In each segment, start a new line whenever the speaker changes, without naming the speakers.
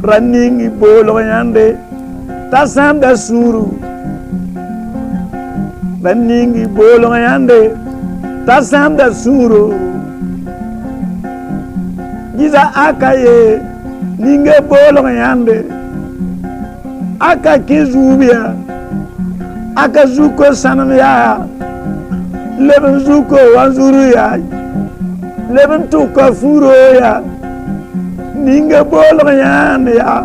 Raningi bolo yande tasam da suru. Raningi bolo yande tasam da suru. Giza akaye ninge bolo yande aka kizubia aka zuko sanamya leben zuko wanzuru ya leben tuka furo ya ninge bolo yande ya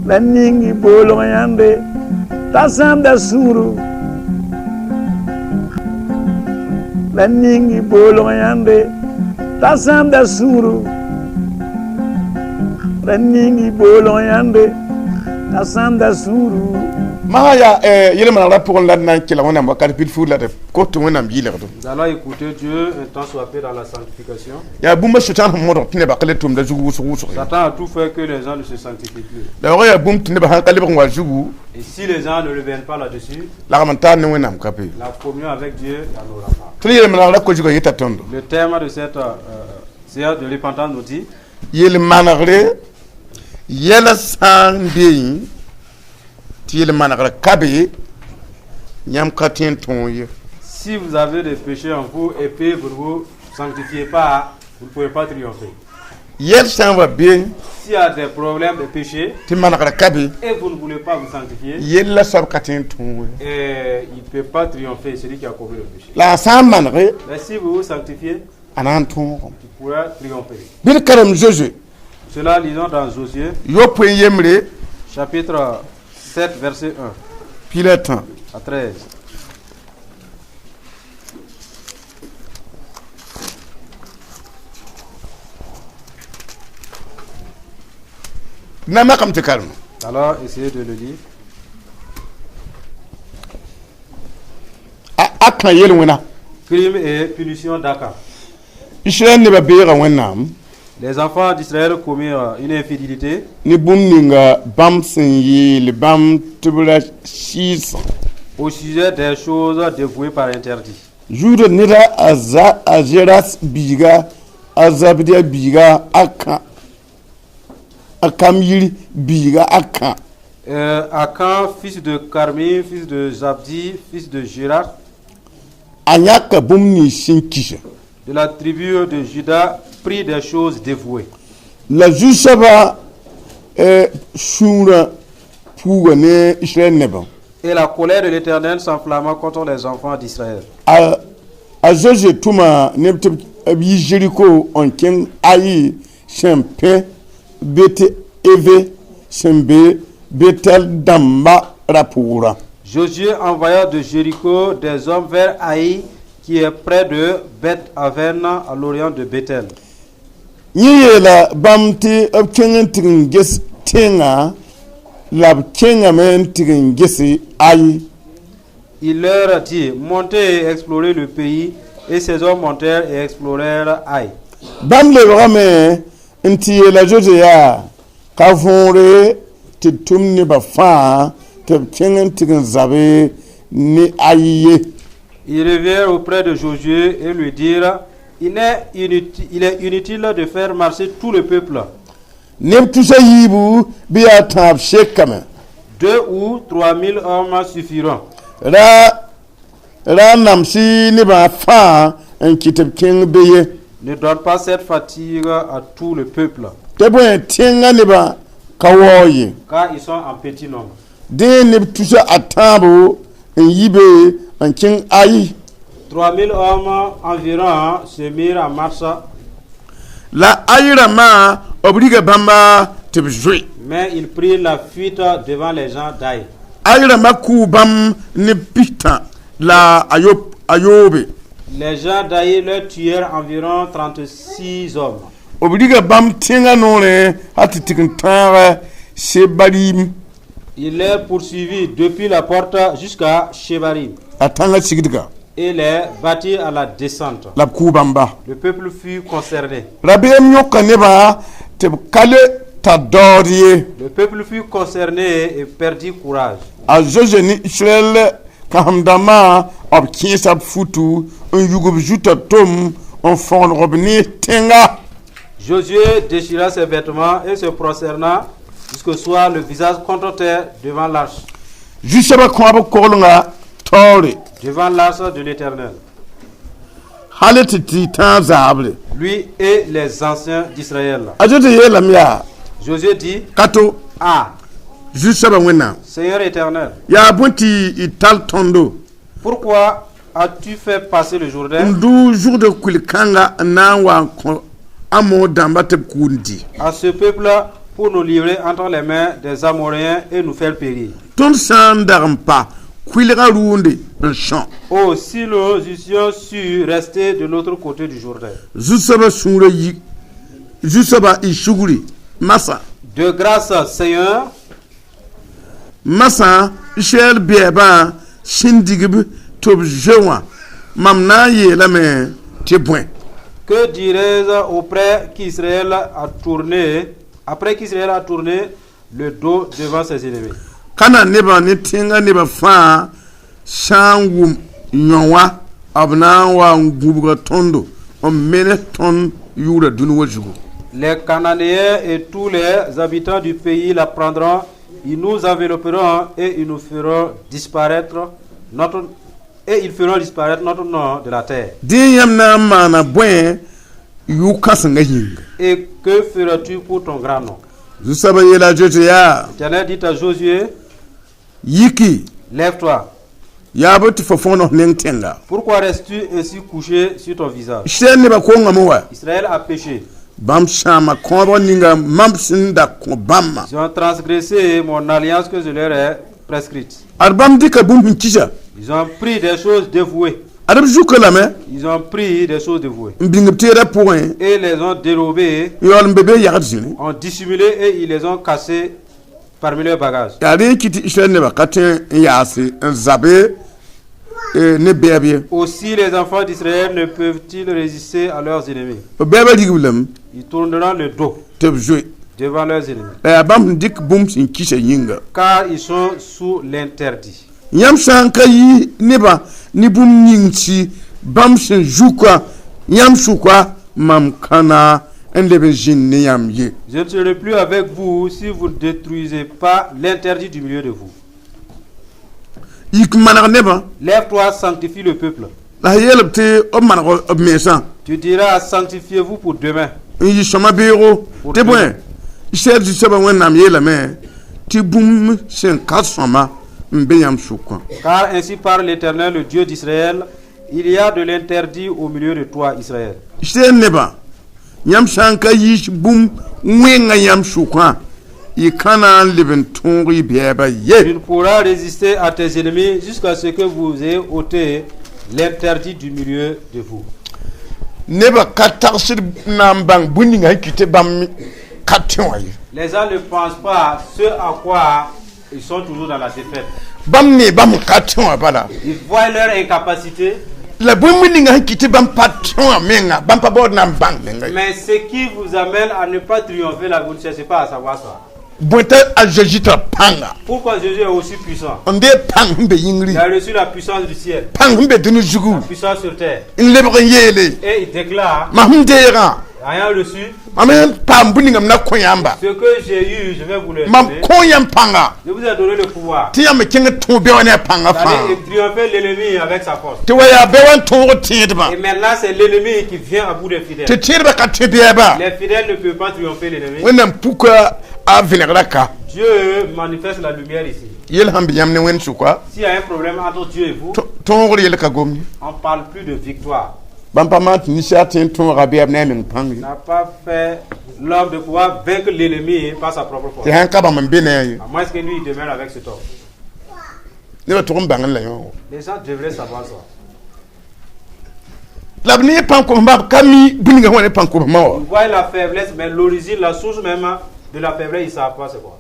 Raningi bolo yande tasam da suru. Raningi bolo yande tasam da suru. Raningi bolo yande tasam da suru.
Mahaya yele manara pour la nan kila wana mbakar pil fu la ko to wana mbila ko.
Nous allons écouter Dieu un temps soit fait dans la sanctification.
Ya bumba shaitan mo tine ba kale tum da jugu wusu.
Satan a tout fait que les gens ne se sanctifient plus.
Da ya bum tine ba han kale ba ngwa jugu.
Et si les gens ne reviennent pas là-dessus,
la ramanta ne wana mkape.
La communion avec Dieu n'aura pas.
Tuli yele manara ko jugu yeta tondo.
Le thème de cette séance de repentance nous dit
yele manare yela sande tiel manara kabe nyam katien tonye.
Si vous avez des péchés en vous et puis vous ne vous sanctifiez pas, vous ne pouvez pas triompher.
Yel s'en bien.
S'il y a des problèmes de péché
ti manara kabe
et vous ne voulez pas vous sanctifier,
yela sab katien tonye.
Et il ne peut pas triompher celui qui a commis le péché.
La sam manare
mais si vous vous sanctifiez,
ananton
tu pourras triompher.
Bir karam Josué.
Cela lisons dans Josué.
Yo point yemre
chapitre 7 verset 1.
Pilate
À 13.
Nama kam te kalm.
Alors essayez de le lire.
Akan yel wena.
Crime et punition d'Akan.
Israël ne ba beera wenam.
Les enfants d'Israël commirent une infidélité.
Ni bumninga bamsin yi le bam tubula 6
au sujet des choses dévouées par interdit.
Jude nira azeras biga azabdia biga aka akamiri biga aka.
Akan, fils de Carmi, fils de Zabdi, fils de Gérard,
Anyaka bumni sinkisha.
De la tribu de Juda, prit des choses dévouées.
La Jusaba Shura Pougane Israël Neba.
Et la colère de l'Éternel s'enflamma contre les enfants d'Israël.
A José Touma Nepte Jéricho en Ken Aïe Chempe Bete Eve Sembe Betel Damba Rapoura.
Josué envoya de Jéricho des hommes vers Aïe, qui est près de Beth Aven, à l'orient de Bethel.
Yela bamte obkengen tinges tenga la kenga men tinges Aïe.
Il leur dit, montez et explorez le pays, et ces hommes montèrent et explorèrent Aïe.
Bam le rame nti la Josea kavonre te tumne ba fa te kengen tinges zabe ni Aïe.
Ils revinrent auprès de Josué et lui dirent, il est inutile de faire marcher tout le peuple. 2 ou 3 000 hommes suffiront. Ne donne pas cette fatigue à tout le peuple, car ils sont en petit nombre. 3 000 hommes environ se mirent en marche.
La aïrama obligue Bamba te jouer.
Mais ils prirent la fuite devant les gens d'Aïe.
Aïrama koubam ne pita la ayobe.
Les gens d'Aïe leur tuèrent environ 36 hommes.
Obligue Bam tenga nore hatitikantara sebarim.
Il les poursuivit depuis la porte jusqu'à Shebarim.
Atanga sigidga.
Et les battit à la descente.
La koubamba.
Le peuple fut concerné.
Rabem yokaneba te kale tadorie.
Le peuple fut concerné et perdit courage.
A Joseni Israël kahamdama ob kinsa futu un yugub juta tom on fond robni tenga.
Josué déchira ses vêtements et se prosterna jusqu'au soir, le visage contre terre devant l'arche.
Jusaba kwaba kolnga tore.
Devant l'arche de l'Éternel.
Haleti ti tanzable.
Lui et les anciens d'Israël.
Ajote yelamya.
Josué dit,
Kato.
ah,
Jusaba wena.
Seigneur éternel,
Ya bunti ital tondo.
pourquoi as-tu fait passer le Jourdain
Ndu jour de kulikanga na wa amo dambate kundi.
à ce peuple pour nous livrer entre les mains des Amoréens et nous faire périr?
Ton sandarampa kuilera runde un champ.
Oh, si nous eussions su rester de l'autre côté du Jourdain.
Jusaba sura yi. Jusaba ishuguri. Massa.
De grâce, Seigneur,
Massa ishel bieba shindigib tob jewa. Mamna yelame tebwen.
que dirais-je auprès qu'Israël a tourné, après qu'Israël a tourné le dos devant ses ennemis?
Kana neba ni tinga neba fa shangum nyowa abna wa ngubuga tondo o mene ton yura dunu wajugo.
Les Cananéens et tous les habitants du pays la prendront, ils nous envelopperont et ils nous feront disparaître notre nom de la terre.
Diyam na mana bwen yu kasanga yinga.
Et que feras-tu pour ton grand nom?
Jusaba yela jote ya
L'Éternel dit à Josué,
yiki
lève-toi.
ya boti fofono nengtenga.
Pourquoi restes-tu ainsi couché sur ton visage?
Shene neba ko ngamowa.
Israël a péché.
Bam shama kobo ninga mamsinda ko bamma.
Ils ont transgressé mon alliance que je leur ai prescrite.
Arbam dika bum hinchija.
Ils ont pris des choses dévouées.
Arab jukala me
Ils ont pris des choses dévouées.
mbingtera point
Et les ont dérobées,
yol mbebe yagatini.
ont dissimulé et ils les ont cassés parmi leurs bagages.
Yari kiti ishene neba katen yasi zabe ne bebie.
Aussi les enfants d'Israël ne peuvent-ils résister à leurs ennemis.
Bebe digulem
Ils tourneront le dos
te jouer.
devant leurs ennemis.
Bam dik bum sin kisha yinga.
Car ils sont sous l'interdit.
Yam shanka yi neba ni bum nyingchi bam sin jukwa yam shukwa mam kana endebe jin ne yam ye.
Je ne serai plus avec vous si vous ne détruisez pas l'interdit du milieu de vous.
Yik manak neba
Lève-toi, sanctifie le peuple.
la yelbte ob manak ob mesan.
Tu diras, sanctifiez-vous pour demain.
Yi shoma bero te bwen. Isher di seba wen nam yela me ti bum sin kasoma mbe yam shukwa.
Car ainsi parle l'Éternel, le Dieu d'Israël, il y a de l'interdit au milieu de toi, Israël.
Isher neba yam shanka yi bum wenga yam shukwa. I kana living tongi bieba
Tu
ye.
ne pourras résister à tes ennemis jusqu'à ce que vous ayez ôté l'interdit du milieu de vous.
Neba katakshir nambang buninga kite bam kationyi.
Les gens ne pensent pas ce à quoi ils sont toujours dans la défaite.
Bam ne bam kation bala.
Ils voient leur incapacité,
La buninga kite bam pation menga bam pa bod nambang menga.
mais ce qui vous amène à ne pas triompher là, vous ne cherchez pas à savoir ça.
Bonta ajajita panga.
Pourquoi Jésus est aussi puissant?
Onde pang mbe yingri.
Il a reçu la puissance du ciel,
Pang mbe dunu jugu.
la puissance sur terre.
In lebre yele.
Et il déclare,
Mahmdera.
ayant reçu
Amen pam buninga na koyamba.
ce que j'ai eu, je vais vous le
Mam
donner.
koyam panga.
Je vous ai donné le pouvoir
Tiya me kenga tobe wane panga fa.
d'aller triompher l'ennemi avec sa force.
Te waya bewan tongo tidba.
Et maintenant, c'est l'ennemi qui vient à bout des fidèles.
Te tidba ka tebeba.
Les fidèles ne peuvent pas triompher l'ennemi.
Wena puka a vinegraka.
Dieu manifeste la lumière ici.
Yel hambi yamne wen sukwa.
S'il y a un problème entre Dieu et vous,
Tongo yel ka gomni.
on ne parle plus de victoire.
Bampa mat nishatin ton rabi abne men
Il
pangi.
n'a pas fait l'homme de pouvoir vaincre l'ennemi par sa propre force.
Te hanka ba man bene.
À moins que lui, il demeure avec cet homme.
Ne ba tokum bangan la yo.
Les gens devraient savoir ça.
Labni panko mba kami buninga wane panko
Ils
mawa.
voient la faiblesse, mais l'origine, la source même de la faiblesse, ils ne savent pas c'est quoi.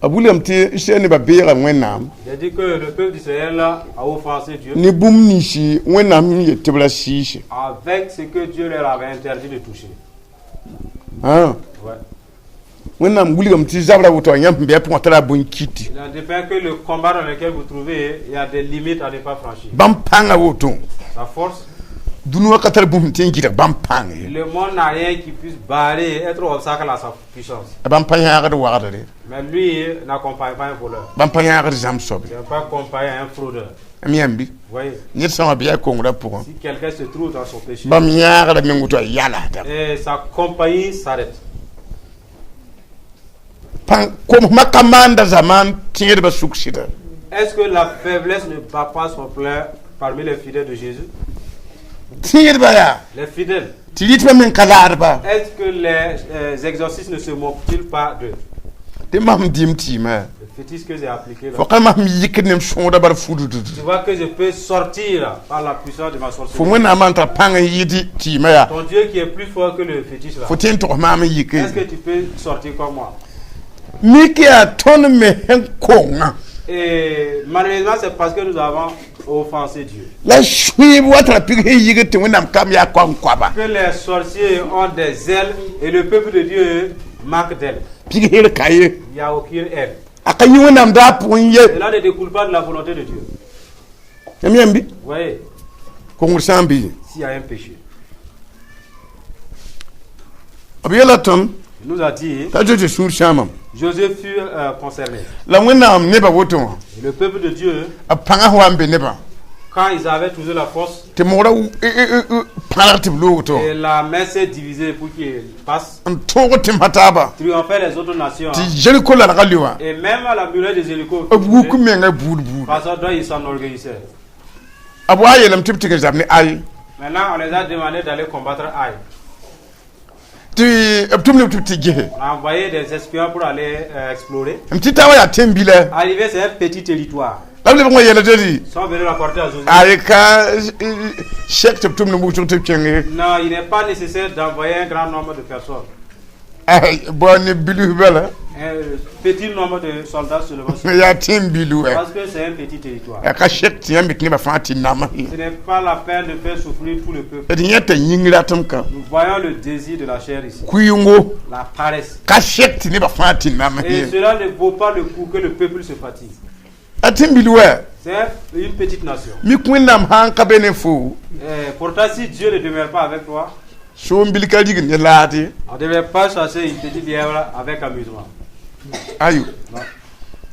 Abulam te ishene ba bera wenam.
J'ai dit que le peuple d'Israël a offensé Dieu
Ni bum nishi wenam ye tebla shishi.
avec ce que Dieu leur avait interdit de toucher.
Ah.
Ouais.
Wenam buligam ti zabra wuto yam be pon tala bun kiti.
Il en dépend que le combat dans lequel vous trouvez, il y a des limites à ne pas franchir.
Bam panga wuto.
Sa force,
dunwa katar bum tin gida bam pange
Le monde n'a rien qui puisse barrer, être obstacle à sa puissance.
bam panya ga de wagada de
Mais lui n'accompagne pas un voleur.
bam panya ga de jam sob
Il ne va pas accompagner un fraudeur.
amyambi
Vous voyez,
ni sama biya ko ngura pour
si quelqu'un se trouve dans son péché,
bam yaga de menguto yala da
et sa compagnie s'arrête.
pan ko makamanda zaman tiede ba suksida
Est-ce que la faiblesse ne bat pas son plein parmi les fidèles de Jésus?
tiede ba ya
Les fidèles.
tilit ba men kalar ba
Est-ce que les exorcistes ne se moquent-ils pas d'eux?
de mam dim tima
Le fétiche que j'ai appliqué là.
fo kama mi yiknem sonda bar fudu
Tu vois que je peux sortir par la puissance de ma
fo
sorcellerie.
mona manta panga yidi tima ya
Ton Dieu qui est plus fort que le fétiche là.
fo tin to mama
Est-ce que
yike
tu peux sortir comme moi?
miki a ton me hen konga
Et malheureusement, c'est parce que nous avons offensé Dieu.
la shui watra pigi yige te wonam kam ya kwa kwaba
Que les sorciers ont des ailes et le peuple de Dieu manque d'ailes.
pigi hel kaye
Il n'y a aucune aile.
akayi wonam da punye
Cela ne découle pas de la volonté de Dieu.
amyambi
Vous voyez,
ko ngursambi
s'il y a un péché.
abiyala ton
Il nous a dit,
ta joje sur shamam
Joseph fut concerné.
la wonam ne ba woto
Et le peuple de Dieu,
a panga wambe ne ba
quand ils avaient trouvé la force,
te mora parati bloto
et la main s'est divisée pour qu'il passe,
an togo te mataba
triompher les autres nations.
ti jeriko la galiwa
Et même à la muraille de Jéricho,
abu ku menga bud bud
parce que ils s'enorgueillissaient.
abu ayelam tiptike jamni ay
Maintenant, on les a demandé d'aller combattre Aïe.
ti abtumle tipti gehe
On a envoyé des espions pour aller explorer.
mtita wa ya tembile
Arrivé, c'est un petit territoire.
lable ngo yela dedi
Ils sont venus rapporter à Joseph.
ay ka shek tiptumle bu tuk tipkenge
Non, il n'est pas nécessaire d'envoyer un grand nombre de personnes.
ay boni bilu bela
Un petit nombre de soldats seulement.
ya tembilu
Parce que c'est un petit territoire.
ka shek tiyambi ni ba fati nama
Ce n'est pas la peine de faire souffrir tout le peuple.
edi nyata yingira tumka
Nous voyons le désir de la chair ici.
kuyungo
La paresse.
ka shek ni ba fati nama
Et cela ne vaut pas le coup que le peuple se fatigue.
atembilu wa
C'est une petite nation.
mi kwinam hanka benefo
Pourtant, si Dieu ne demeure pas avec toi,
so mbilika digin ya lati
on ne devrait pas chasser une petite lièvre avec amusement.
ayu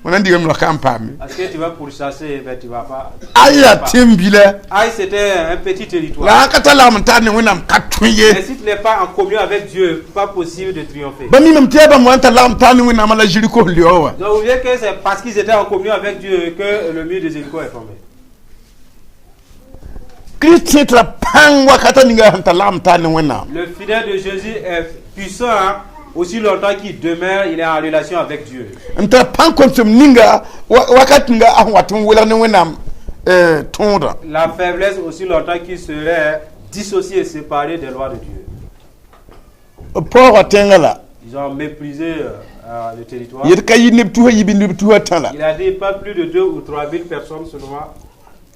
on diga mi kampami
Parce que tu vas pourchasser, mais tu ne vas pas.
aya tembila
Aïe, c'était un petit territoire.
la katala mtani wonam katunye
Mais si tu n'es pas en communion avec Dieu, pas possible de triompher.
ba mi mteba mo anta la mtani wonam la jiriko liowa
Donc vous voyez que c'est parce qu'ils étaient en communion avec Dieu que le mur de Jéricho est formé.
Christ tra pangwa kata ninga anta la mtani wonam
Le fidèle de Jésus est puissant hein, aussi longtemps qu'il demeure, il est en relation avec Dieu.
nta pan konsum ninga wakati nga ahwatum wala ne wonam tonda
La faiblesse aussi longtemps qu'il serait dissocié et séparé des lois de Dieu.
pour atengala
Ils ont méprisé le territoire.
yet kay nebtu yibi nebtu tala
Il a dit pas plus de 2 ou 3 000 personnes seulement.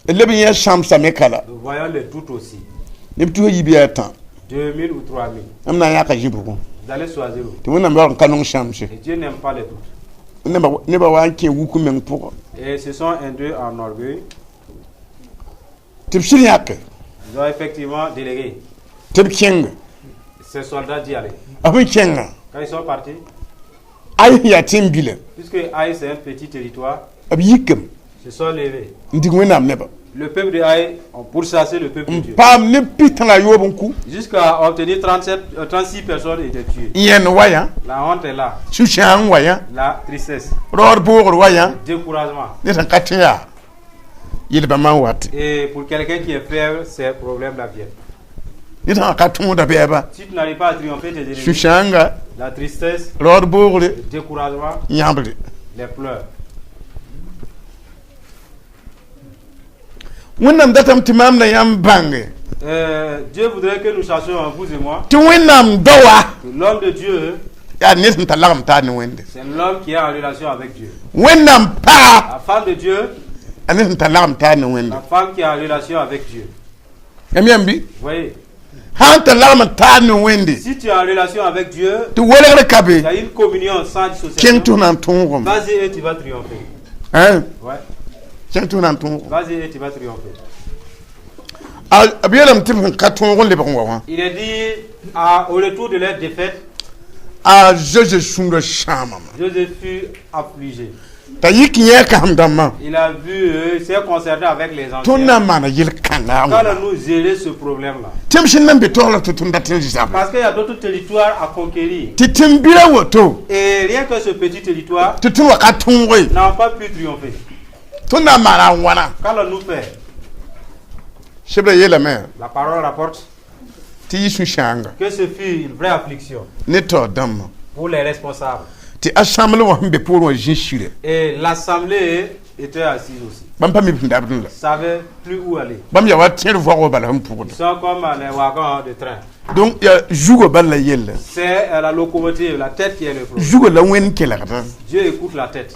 lebi ya shamsa mekala
Nous voyons les doutes aussi.
nebtu yibi atan
2 000 ou 3 000.
amna ya ka jibu
Vous allez choisir où.
to wonam ba kanong shamse
Et Dieu n'aime pas les doutes.
ne ba wa ke wuku men pour
Et ce sont un d'eux en orgueil.
tibshin yak
Ils ont effectivement délégué
tibking
ces soldats d'y aller.
abin kenga
Quand ils sont partis,
ay ya tembila
puisque Aïe c'est un petit territoire,
abiyikem
ils se sont levés.
ndig wonam neba
Le peuple de Aïe ont pourchassé le peuple de Dieu.
pam ne pitanga yobunku
Jusqu'à obtenir 36 personnes étaient tuées.
yen waya
La honte est là.
sushan waya
La tristesse.
ror bor waya
Le découragement.
ne tan katiya yilba man wat
Et pour quelqu'un qui est faible, ces problèmes-là viennent.
ne tan katun da beba
Si tu n'arrives pas à triompher tes ennemis,
sushanga
la tristesse,
ror bor
le découragement,
yambre
les pleurs.
wonnam datam timam na yam bange
Dieu voudrait que nous cherchions en vous et moi.
ti wonnam dawa
L'homme de Dieu,
ya ne tan talagam ta ne wende
c'est l'homme qui est en relation avec Dieu.
wonnam pa
La femme de Dieu,
ane tan talagam ta ne wende
la femme qui est en relation avec Dieu.
yambi
Vous voyez,
han talagam ta ne wende
si tu es en relation avec Dieu,
ti wolere
il
kabe
y a une communion sans
ken
dissociation.
tu nan tongom
Vas-y et tu vas triompher.
hein
Ouais.
ken tu nan tongom
Vas-y et tu vas triompher.
abiyalam tim ka ton le bon wa
Il a dit au retour de leur défaite,
je sunga shama
Joseph fut affligé.
ta yikiye ka hamdama
Il a vu s'est concerté avec les anciens.
tonna mana yil kanga
Quand nous gérer ce problème-là.
tim shin nan be to la tutun datin jisab
Parce qu'il y a d'autres territoires à conquérir.
titim bira woto
Et rien que ce petit territoire
tutun wa ka ton we
n'a pas pu triompher.
tonna mana wana
Qu'allons-nous faire?
shebra yela me
La parole rapporte
ti yisu shanga
que ce fut une vraie affliction
ne to dam
pour les responsables.
ti assemble wa mbe pour wa jinshire
Et l'assemblée était assise aussi.
bam pa mi ndabdun la
Ils ne savaient plus où aller.
bam ya wa tier voir wa bala pour
Ils sont comme les wagons de train.
donc ya jugo bala yella
C'est la locomotive, la tête qui est le problème.
jugo la wen kela gata
Dieu écoute la tête.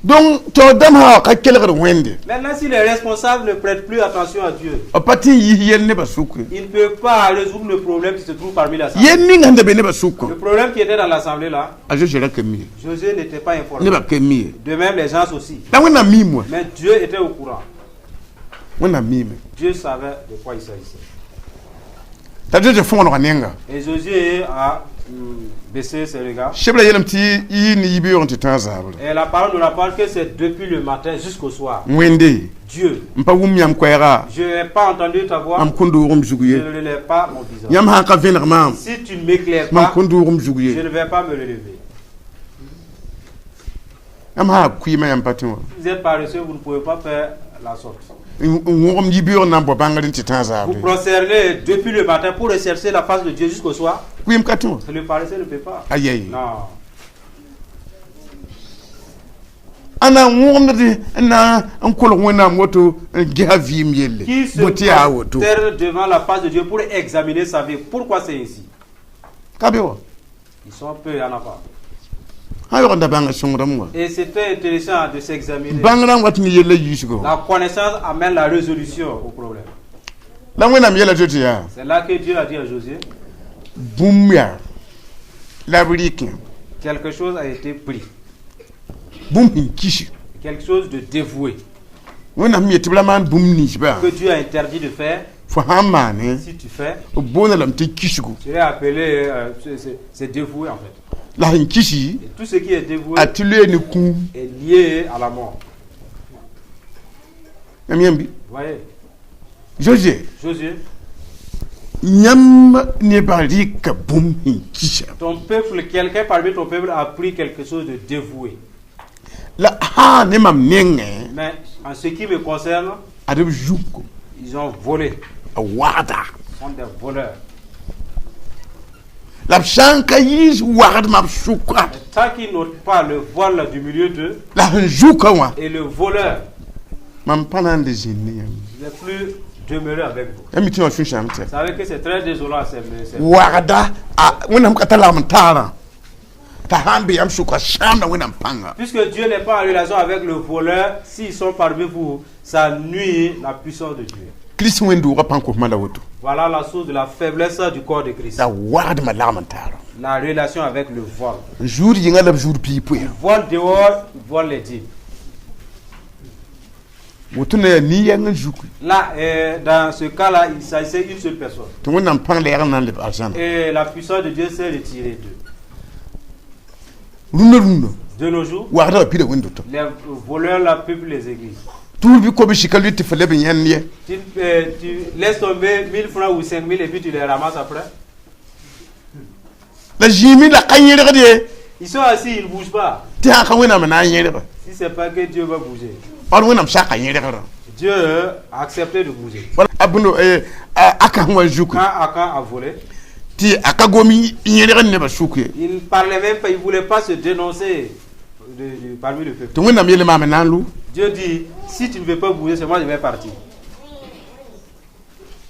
donc to dam ha ka kela gata wende
Maintenant, si les responsables ne prêtent plus attention à Dieu,
apati yi yen ne basuku
ils ne peuvent pas résoudre le problème qui se trouve parmi l'assemblée.
yen ni ngande be ne basuku
Le problème qui était dans l'assemblée là,
aje jera kemi
José n'était pas
ne
informé.
ba kemi
De même, les gens aussi.
la wena mi moi
Mais Dieu était au courant.
wena mi me
Dieu savait de quoi il s'agissait.
ta je fon no kanenga
Et Josué a baissé ses regards.
shebla yelam ti yi ni yibi on ti tanzabul
Et la parole nous rapporte que c'est depuis le matin jusqu'au soir.
wende
Dieu,
mpa wum yam kwera
je n'ai pas entendu ta voix,
am kundu rum
je
juguye
ne relève pas mon visage.
yam ha ka vener mam
Si tu ne m'éclaires
mam
pas,
kundu rum
je
juguye
ne vais pas me relever.
am ha kuima yam patimo
Si vous êtes paresseux, vous ne pouvez pas faire la sorte.
ngom yibi on nan bo bangalin ti
Vous
tanzabul
procernez depuis le matin pour rechercher la face de Dieu jusqu'au soir.
kuim katimo
Le paresseux ne peut pas.
ayay
Non.
ana ngomde na an kol wona moto gavim yelle
Qui se
boti a woto
prosterne devant la face de Dieu pour examiner sa vie. Pourquoi c'est ainsi?
kabewa
Ils sont peu, il n'y en a pas.
hayo nda banga songra mo
Et c'était intéressant de s'examiner.
bangana watni yelle yisugo
La connaissance amène la résolution au problème.
la wena mi yella joti ya
C'est là que Dieu a dit à Josué,
bumya la brique
quelque chose a été pris.
bum kishi
Quelque chose de dévoué.
wena mi tibla man bum ni ba
Que Dieu a interdit de faire.
fo hamane
Si tu fais,
bona lam te kishigo
tu serais appelé, c'est dévoué en fait.
la hin kishi
Et tout ce qui est dévoué
atule ni ku
est lié à la mort.
yambi
Vous voyez,
Josué
Josué,
nyam ne barika bum kisha
ton peuple, quelqu'un parmi ton peuple a pris quelque chose de dévoué.
la ha ne mam nenge
Mais en ce qui me concerne,
adab juko
ils ont volé.
awada
Ils sont des voleurs.
la shanka yis wad mab suka
Tant qu'ils n'ôtent pas le voile du milieu d'eux,
la juka wa
et le voleur
mam panan de jinni
ne va plus demeurer avec vous.
yami tino shun shamte
Vous savez que c'est très désolant.
wada a wena mkatala mtara ta hambi yam suka shamna wena panga
Puisque Dieu n'est pas en relation avec le voleur, s'ils sont parmi vous, ça nuit la puissance de Dieu.
Chris wendu ga panko mala woto
Voilà la source de la faiblesse du corps de Christ.
da wad ma la mtara
La relation avec le vol.
jour yinga la jour pipo ya
Vol dehors, vol les dîmes.
woto na ni yanga juku
Là, dans ce cas-là, il s'agissait d'une seule personne.
to wena pang le nan le argent
Et la puissance de Dieu s'est retirée d'eux.
runo
De nos jours,
wada pide wendo to
les voleurs la peuplent les églises.
tout bi ko bi shikali te fele ben yan ye
Tu laisses tomber 1000 francs ou 5000 et puis tu les ramasses après.
la jimi la kanyere gade
Ils sont assis, ils ne bougent pas.
te ha kan wena mana yere ba
Si ce n'est pas que Dieu va bouger.
par wena msa kanyere gade
Dieu a accepté de bouger.
wala abuno aka wa juku
Quand Akan a volé,
ti aka gomi yere gade ne ba suku
il ne parlait même pas, il ne voulait pas se dénoncer parmi le peuple.
to wena mi yele mama nanlu
Dieu dit, si tu ne veux pas bouger, c'est moi je vais partir.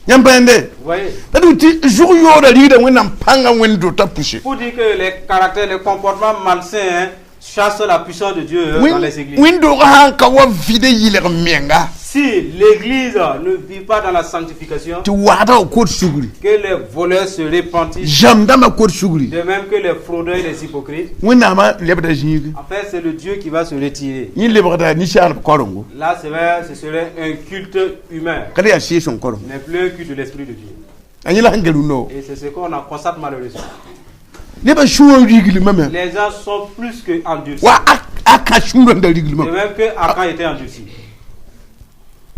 nyambende
Vous voyez?
tadu ti jour yo da lida wena panga wendo ta pushe
Pour dire que les caractères, les comportements malsains chassent la puissance de Dieu dans les églises.
windo ga han ka wa vide yile menga
Si l'église ne vit pas dans la sanctification,
ti wada ko sugri
que les voleurs se répandissent,
jamdama ko sugri
de même que les fraudeurs et les hypocrites,
wona ma lebda jingi
en fait, c'est le Dieu qui va se retirer.
yin lebda ni shar korongo
Là, ce serait un culte humain,
kada ya shi son korongo
mais plus un culte de l'Esprit de Dieu.
anyila hangelu no
Et c'est ce qu'on en constate malheureusement.
leba shuwo rigli mama
Les gens sont plus que endurcis.
wa aka shuwo nda rigli
De
mama
même que Akan était endurci.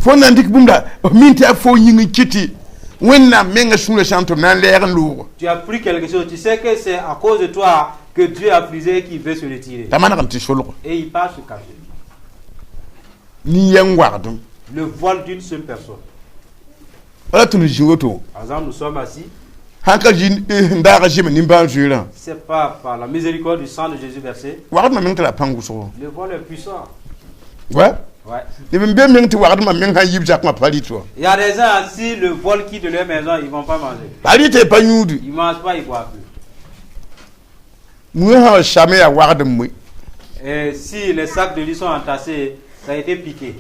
fo nan dik bumda minti fo yingi kiti wenna menga shuwo chanto nan leer lu
Tu as pris quelque chose, tu sais que c'est à cause de toi que Dieu a frisé et qu'il veut se retirer.
tamana kam ti sholo
Et il part se cacher.
ni yang wardum
Le voile d'une seule personne.
wala tunu jingoto
Par exemple, nous sommes assis.
hanka jin ndara jima nimba jura
C'est pas par la miséricorde du sang de Jésus versé.
ward ma mentra pangu so
Le voile est puissant.
wa
Ouais.
ni be menti ward ma menga yibja kuma palito
Il y a des gens assis, le voile quitte de leur maison, ils ne vont pas manger.
palite panyudu
Ils ne mangent pas, ils ne boivent plus.
mu ha shame ya ward mu
Et si les sacs de riz sont entassés, ça a été piqué.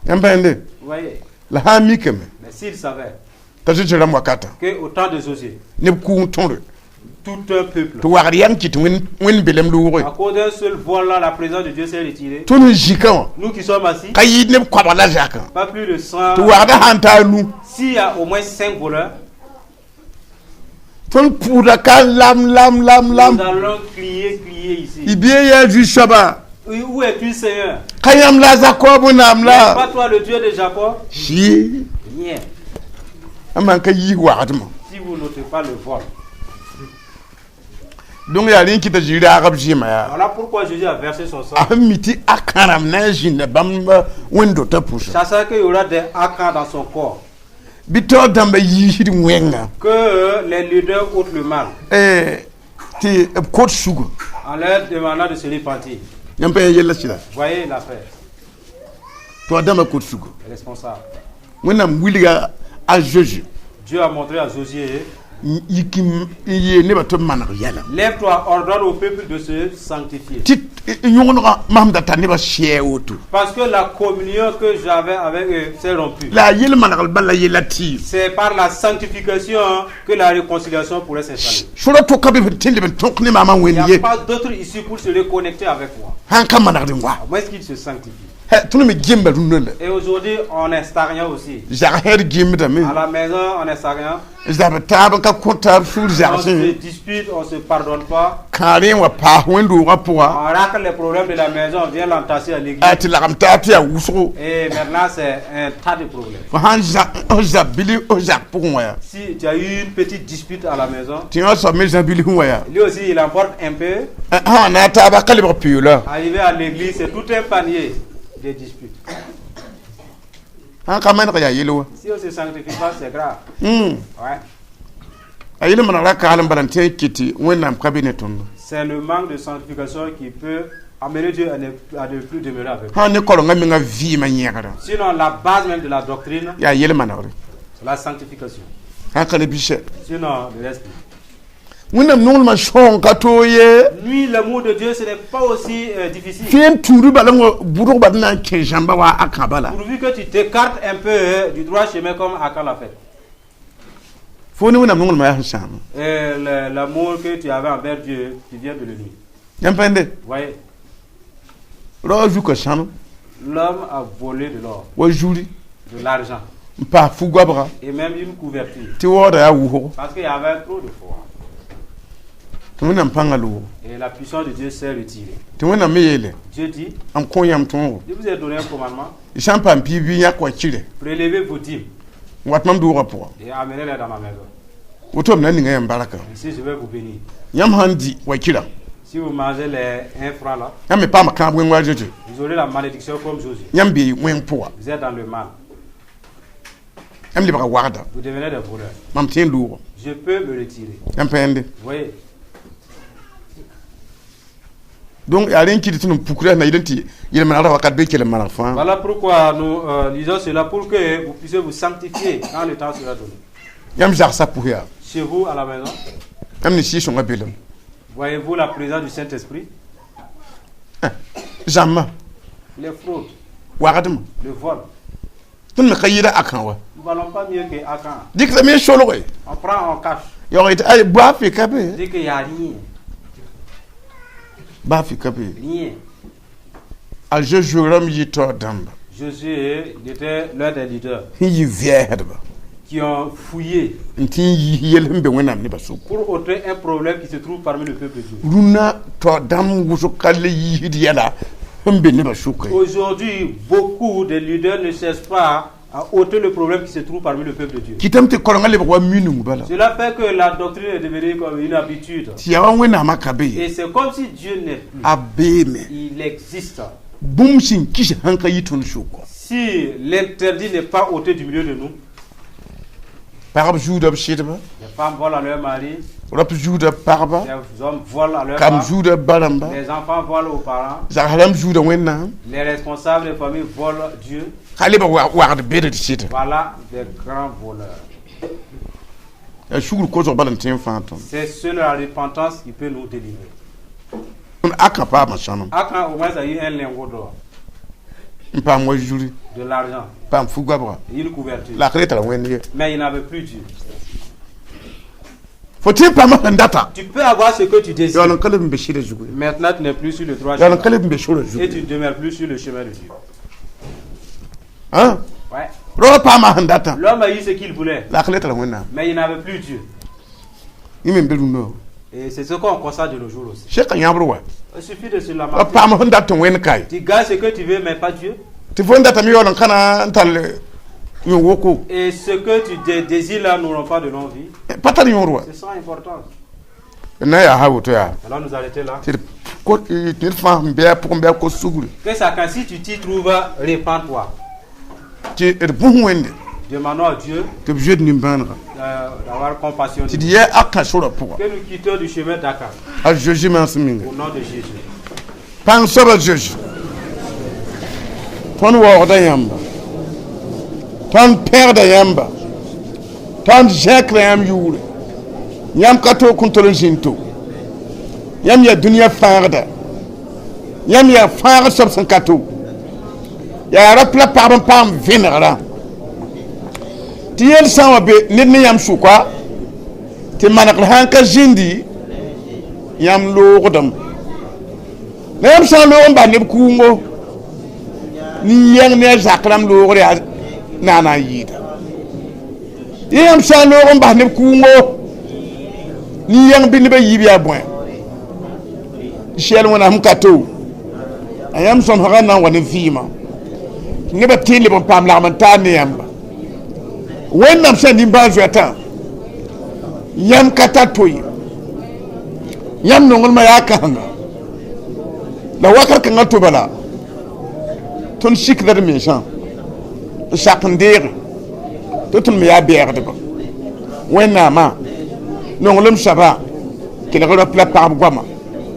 yambende
Vous voyez?
la ha mi keme
Mais s'ils savaient
ta jira mwakata
qu'au temps de José,
ne ku tonre
tout un peuple,
to war yang kit win belem lu
à cause d'un seul voile là, la présence de Dieu s'est retirée.
to nu jikan
Nous qui sommes assis,
kayi ne kwa la jaka
pas plus de 100.
to war da hanta nu
S'il y a au moins 5 voleurs,
ton pura ka lam
nous allons crier ici.
ibie ya ju shaba
Où es-tu, Seigneur?
kayam la zakobu nam
N'est-ce
la
pas toi le Dieu de Jacob?
shi
Rien.
aman ka yi ward ma
Si vous notez pas le vol.
donc ya rin kita jira arab jima ya
Voilà pourquoi Jésus a versé son sang.
ahmiti akaram na jinne bamba wendo ta pusha
Sachant qu'il y aura des acres dans son corps.
bito damba yiri wenga
Que les leaders ôtent le mal.
ti coach sugo
En leur demandant de se repentir.
yampa yella sila
Voyez l'affaire.
to damba coach sugo
Responsable.
wenam wiliga a joju
Dieu a montré à Josué,
yikim ye ne bato manar yala
lève-toi, ordonne au peuple de se sanctifier.
ti nyongo mamda tani ba shewotu
Parce que la communion que j'avais avec eux s'est rompue.
la yel manar balla yela ti
C'est par la sanctification que la réconciliation pourrait s'installer.
shura to kabe tinde ben tonk ne mama
Il n'y
wenye
a pas d'autre issue pour se reconnecter avec moi.
hanka manar de ngwa
À moins qu'il se sanctifie.
he tunu me gimba dunna
Et aujourd'hui, on est stagnant aussi.
jar her gimba me
À la maison, on est stagnant.
zaba tab ka kontar sur jar
On se dispute, on ne se pardonne pas.
kare wa pa wendo wa poa
On racle les problèmes de la maison, on vient l'entasser à l'église.
ati la kamta ti ya wuso
Et maintenant, c'est un tas de problèmes.
hanja bili oja pour moi
Si tu as eu une petite dispute à la maison,
ti nga so me jambili huwa
lui aussi, il emporte un peu.
ha na ta ba kalibre piola
Arrivé à l'église, c'est tout un panier de disputes.
han ka man ka ya yelo
Si on ne se sanctifie pas, c'est grave. Ouais.
ayile manara ka halan balante kiti wenam kabineton
C'est le manque de sanctification qui peut amener Dieu à ne plus demeurer avec nous.
ha ne kolo ngami nga vi ma nyegara
Sinon, la base même de la doctrine,
ya yele manara
c'est la sanctification.
ha ka le biche
Sinon, le reste.
wenam nol ma shon ka to ye
Lui, l'amour de Dieu, ce n'est pas aussi difficile.
fien turu balango buru badna ke jamba wa akabala
Pourvu que tu t'écartes un peu du droit chemin comme Akan l'a fait.
fo ne wenam nol ma ya sham
Et l'amour que tu avais envers Dieu, tu viens de le nuire.
yampende
Vous voyez,
ro ju ko sham
l'homme a volé de l'or,
wa juri
de l'argent
pa fu gwabra
et même une couverture.
ti woda ya wuho
Parce qu'il y avait trop de foi.
to wenam pangalo
Et la puissance de Dieu s'est retirée.
to wenam me yele
Dieu dit,
am ko yam ton
je vous ai donné un commandement,
champa pibi ya ko chire
prélevez vos dîmes
watmam du rapport
et amenez-les dans ma maison.
wotom na ninga yam baraka
Ici, je vais vous bénir.
yam handi wakira
Si vous mangez les 1 franc là,
yam me pa ma kan bwen wajeje
vous aurez la malédiction comme Josué.
yam bi wen poa
Vous êtes dans le mal.
yam libra warda
Vous devenez des voleurs.
mam tin lugo
Je peux me retirer.
yam pende
Vous voyez,
donc ya ren kiti tun pukura na identi yele manara wakat be kele mara fa
voilà pourquoi nous lisons cela pour que vous puissiez vous sanctifier quand le temps sera donné.
yam jar sa puya
Chez vous, à la maison,
yam ni shi shonga belem
voyez-vous la présence du Saint-Esprit?
jamma
Les fraudes.
waqadma
le vol.
tun me khayira akan wa
Nous valons pas mieux que Akan.
dik sa me sholo koy
On prend, on cache.
yo ita ay ba fi kabe
On dit qu'il n'y a rien.
ba fi kabe
Rien.
al je joram yi to damba
Josué était l'un des leaders
yi vie hadba
qui ont fouillé
nti yi yel mbe wonam ni basu
pour ôter un problème qui se trouve parmi le peuple de Dieu.
runa to dam gusu kalle yi hidi yala mbe ni basu koy
Aujourd'hui, beaucoup de leaders ne cherchent pas à ôter le problème qui se trouve parmi le peuple de Dieu.
kitam te kolongale ba minu bala
Cela fait que la doctrine est devenue comme une habitude.
ti ya wona makabe
Et c'est comme si Dieu n'est plus.
abeme
Il existe.
bum sin kishi hanka yi ton shuko
Si l'interdit n'est pas ôté du milieu de nous,
parab juda shidba
les femmes volent à leur mari,
rap juda parba
les hommes volent à leur
kam
femme,
juda balamba
les enfants volent aux parents,
zahalam juda wenna
les responsables des familles volent Dieu.
khaliba waqad bede shita
Voilà des grands voleurs.
shugul ko zo balantin fantom
C'est seule la repentance qui peut nous délivrer.
on akapa machanum
Akan au moins a eu un lingot d'or,
mpa mo juri
de l'argent,
pam fugabra
et une couverture.
la khret la wenni
Mais il n'avait plus Dieu.
faut-il pas mandata
Tu peux avoir ce que tu
yo
désires.
non kalem be shida jugu
Maintenant, tu n'es plus sur le droit
yo non
chemin.
kalem be shura
Et
jugu
tu ne demeures plus sur le chemin de Dieu.
hein
Ouais.
ro pa mandata
L'homme a eu ce qu'il voulait,
la khlet la wenna
mais il n'avait plus Dieu.
yime be no
Et c'est ce qu'on constate de nos jours aussi.
sheka nyabru wa
Il suffit de se
ro
lamenter.
pa mandata wen kai
Tu gagnes ce que tu veux, mais pas Dieu.
ti fondata mi yo non kana ntal yo woko
Et ce que tu désires là n'auront pas de longue vie.
patar yo ro
C'est sans importance.
na ya hawo to ya
Alors nous arrêter là.
ti ko ti fa mbe pour mbe ko sugul
Que ça, quand si tu t'y trouves, répands-toi.
ti bu wende
Demandons à Dieu
te jeu ni banra
d'avoir compassion de
ti
nous.
die aka shura pour
Que nous quittons du chemin d'Akan.
a jugement sminga
Au nom de Jésus.
pan soba juge ton wo da yamba ton père da yamba ton jekre yam yure yam kato kuntolo jinto yam ya dunia farda yam ya farda sob san kato ya rapla pardon pam vinera ti yel sama be nit yam sukwa ti manak hanka jindi yam logodam na yam san lo ba ne kungo ni yang ne zakram lo gore na yida yam san lo ba ne kungo ni yang bi ne ba yibi abon shel wona hum kato ayam son haga na woni fima ne ba tele bon pam la man ta ne yamba wennam san ni ba jota yam kata toy yam nongol ma yakanga la wakar kan to bala ton sik dar mi san sakandere to ton mi ya bier de ba wenna ma nongolum saba kila ko pla pa gwama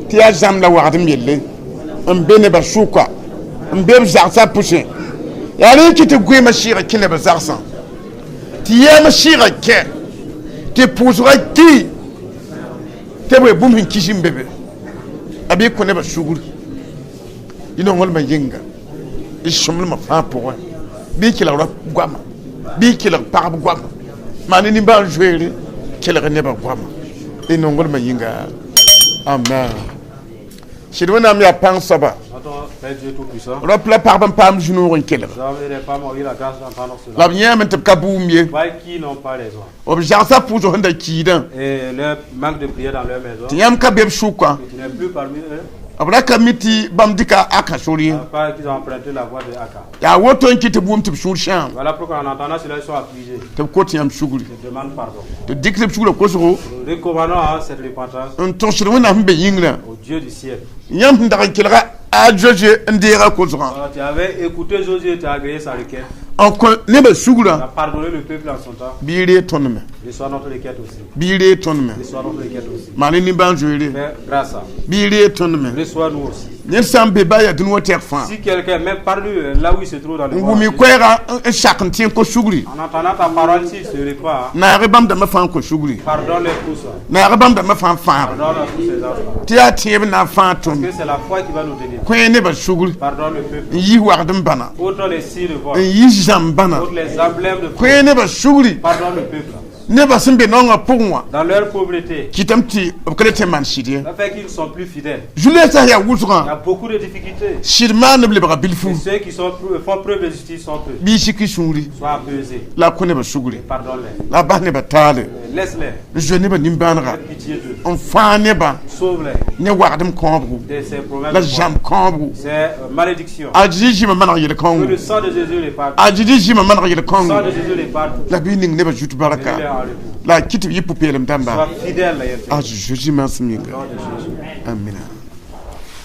ti ya zam la waqtim yelle am bene ba shuka am be zarsa pousse ya ri ki te gwe ma shira kila ba zarsa ti ya ma shira ke te pousera ki te bwe bum hin kishim bebe abi ko ne ba shugur ino ngol ma yinga ishumul ma fa pour bi kila ro gwama bi kila pa gwama mani ni ba jouer kila ne ba gwama ino ngol ma yinga amen shidwana mi apang saba
Notre Père Dieu Tout-Puissant,
ro pla pardon pam junu ron kila
nous avons des femmes ont eu la grâce d'entendre
la
cela.
bien men te kabumie
Voyez qui n'ont pas raison.
ob jarsa pour jo handa kidan
Et leur manque de prière dans leur maison.
tiyam ka beb shuka
Et tu n'es plus parmi eux.
abra kamiti bam dika aka shori
Pas qu'ils ont emprunté la voie de Akan.
ya woto ki te bum te shur sham
Voilà pourquoi en entendant cela, ils sont accusés.
te ko tiyam shuguri
Ils demandent pardon.
te dikle shugura ko so
Nous recommandons cette repentance
on ton shirwana mbe yingra
au Dieu du ciel.
yam ndaka kilga a joje ndira ko so
Alors, tu avais écouté Josué, tu as agréé sa requête.
on ko ne be
Tu as
shugura
pardonné le peuple en son temps.
bire tonme
Reçois notre requête aussi.
bire tonme
Reçois notre requête aussi.
mani ni ban jore
Fais grâce à.
bire tonme
Reçois nous aussi.
Nyen sam be ba ya dun woter fa.
Si quelqu'un, même parle là où il se trouve dans le
Ngu
monde,
mi kwera un chak ntien ko sugri.
en entendant ta parole, s'il se répand,
Na rebam da ma fa ko sugri.
pardonne-les pour ça.
Na rebam da ma fa fa.
Pardonne tous ces enfants.
Ti ya tieb na fa ton.
Parce que c'est la foi qui va nous délivrer.
Ko ne ba sugri.
Pardonne le peuple.
Yi wardum bana.
Autre les signes de voix.
Yi jam bana.
Autre les emblèmes de
Ko
foi.
ne ba sugri.
Pardonne le peuple.
Ne ba simbe no nga pungwa.
Dans leur pauvreté,
Kitam ti okrete man shidie.
ça fait qu'ils ne sont plus fidèles.
Jule ta ya
Il y a
wuzra.
beaucoup de difficultés.
Shirma ne ble ba bilfu.
Et ceux qui font preuve de justice sont peu.
Bi shiki sungri.
Sois apaisés.
La ko ne ba sugri.
Pardonne-les.
La ba ne ba tale.
Laisse-les.
Je ne ba nimbanra.
Aie pitié d'eux.
On fa ne ba
Sauve-les
ne wardum kobru.
de ces problèmes.
La jam kobru.
Ces malédictions.
Ajiji ma mana yele
Que
kongu.
le sang de Jésus les parle.
Ajiji ma mana yele
Le
kongu.
sang de Jésus les parle.
La bi ning ne ba jutu baraka.
Mets-les en repos.
La kitu yipu pelem
Sois
tamba.
fidèle à Yahweh.
Ajiji ma sminga.
Au nom de Jésus.
Amina.